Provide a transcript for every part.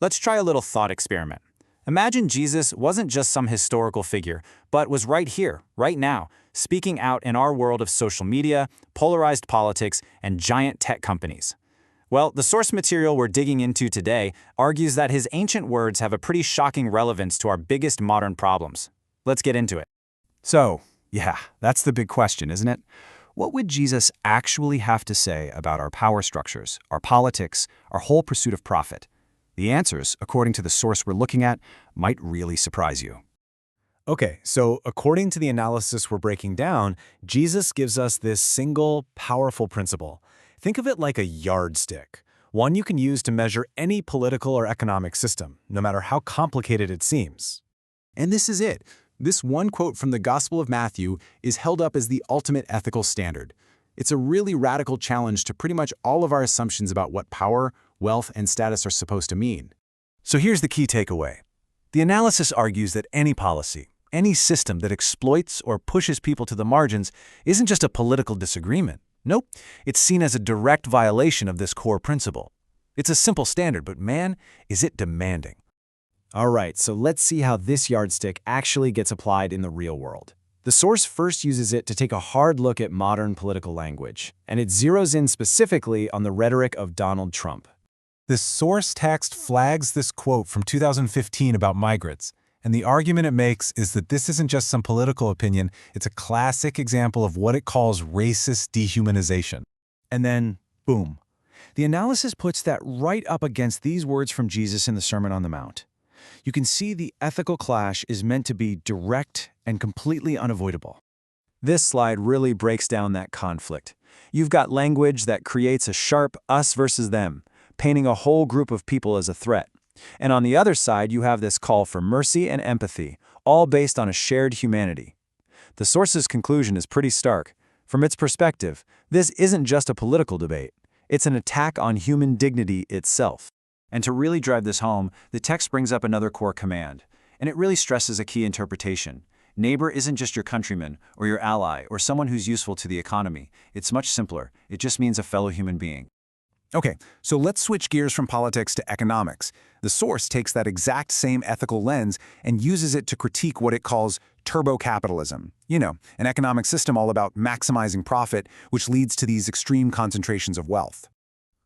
Let's try a little thought experiment. Imagine Jesus wasn't just some historical figure, but was right here, right now, speaking out in our world of social media, polarized politics, and giant tech companies. Well, the source material we're digging into today argues that his ancient words have a pretty shocking relevance to our biggest modern problems. Let's get into it. So, yeah, that's the big question, isn't it? What would Jesus actually have to say about our power structures, our politics, our whole pursuit of profit? The answers, according to the source we're looking at, might really surprise you. Okay, so according to the analysis we're breaking down, Jesus gives us this single, powerful principle. Think of it like a yardstick, one you can use to measure any political or economic system, no matter how complicated it seems. And this is it. This one quote from the Gospel of Matthew is held up as the ultimate ethical standard. It's a really radical challenge to pretty much all of our assumptions about what power, wealth, and status are supposed to mean. So here's the key takeaway. The analysis argues that any policy, any system that exploits or pushes people to the margins isn't just a political disagreement. Nope, it's seen as a direct violation of this core principle. It's a simple standard, but man, is it demanding. All right, so let's see how this yardstick actually gets applied in the real world. The source first uses it to take a hard look at modern political language, and it zeroes in specifically on the rhetoric of Donald Trump. The source text flags this quote from 2015 about migrants, and the argument it makes is that this isn't just some political opinion, it's a classic example of what it calls racist dehumanization. And then, boom. The analysis puts that right up against these words from Jesus in the Sermon on the Mount. You can see the ethical clash is meant to be direct and completely unavoidable. This slide really breaks down that conflict. You've got language that creates a sharp us versus them, painting a whole group of people as a threat. And on the other side, you have this call for mercy and empathy, all based on a shared humanity. The source's conclusion is pretty stark. From its perspective, this isn't just a political debate. It's an attack on human dignity itself. And to really drive this home, the text brings up another core command, and it really stresses a key interpretation. Neighbor isn't just your countryman, or your ally, or someone who's useful to the economy. It's much simpler. It just means a fellow human being. Okay, so let's switch gears from politics to economics. The source takes that exact same ethical lens and uses it to critique what it calls turbo-capitalism. You know, an economic system all about maximizing profit, which leads to these extreme concentrations of wealth.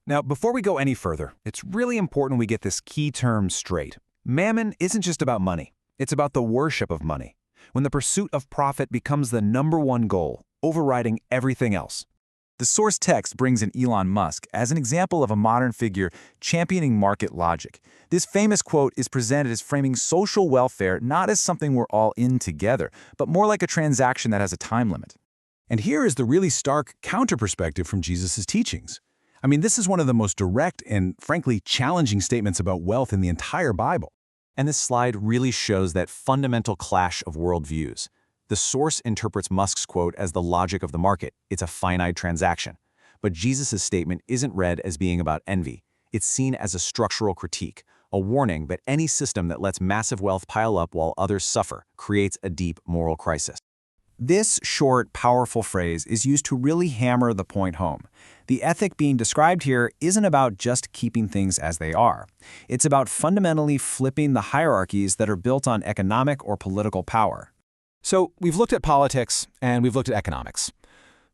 Now, before we go any further, it's really important we get this key term straight. Mammon isn't just about money. It's about the worship of money, when the pursuit of profit becomes the #1 goal, overriding everything else. The source text brings in Elon Musk as an example of a modern figure championing market logic. This famous quote is presented as framing social welfare not as something we're all in together, but more like a transaction that has a time limit. And here is the really stark counter-perspective from Jesus' teachings. I mean, this is one of the most direct and, frankly, challenging statements about wealth in the entire Bible. And this slide really shows that fundamental clash of worldviews. The source interprets Musk's quote as the logic of the market. It's a finite transaction. But Jesus' statement isn't read as being about envy. It's seen as a structural critique, a warning that any system that lets massive wealth pile up while others suffer creates a deep moral crisis. This short, powerful phrase is used to really hammer the point home. The ethic being described here isn't about just keeping things as they are. It's about fundamentally flipping the hierarchies that are built on economic or political power. So we've looked at politics and we've looked at economics.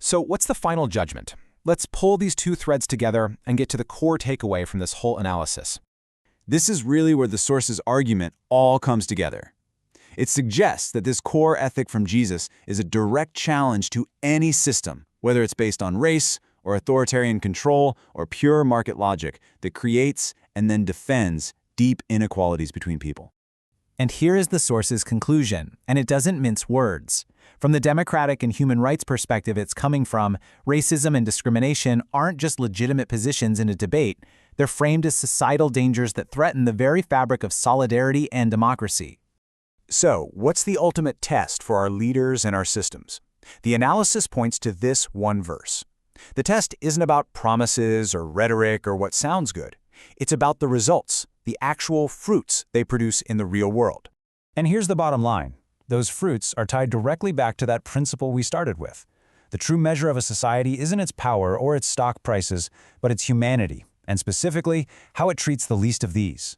So what's the final judgment? Let's pull these two threads together and get to the core takeaway from this whole analysis. This is really where the source's argument all comes together. It suggests that this core ethic from Jesus is a direct challenge to any system, whether it's based on race or authoritarian control or pure market logic that creates and then defends deep inequalities between people. And here is the source's conclusion, and it doesn't mince words. From the democratic and human rights perspective it's coming from, racism and discrimination aren't just legitimate positions in a debate, they're framed as societal dangers that threaten the very fabric of solidarity and democracy. So, what's the ultimate test for our leaders and our systems? The analysis points to this one verse. The test isn't about promises or rhetoric or what sounds good. It's about the results, the actual fruits they produce in the real world. And here's the bottom line. Those fruits are tied directly back to that principle we started with. The true measure of a society isn't its power or its stock prices, but its humanity, and specifically, how it treats the least of these.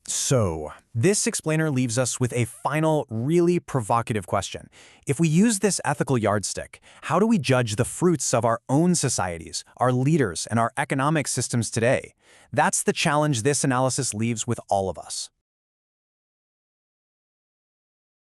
So, this explainer leaves us with a final, really provocative question. If we use this ethical yardstick, how do we judge the fruits of our own societies, our leaders, and our economic systems today? That's the challenge this analysis leaves with all of us.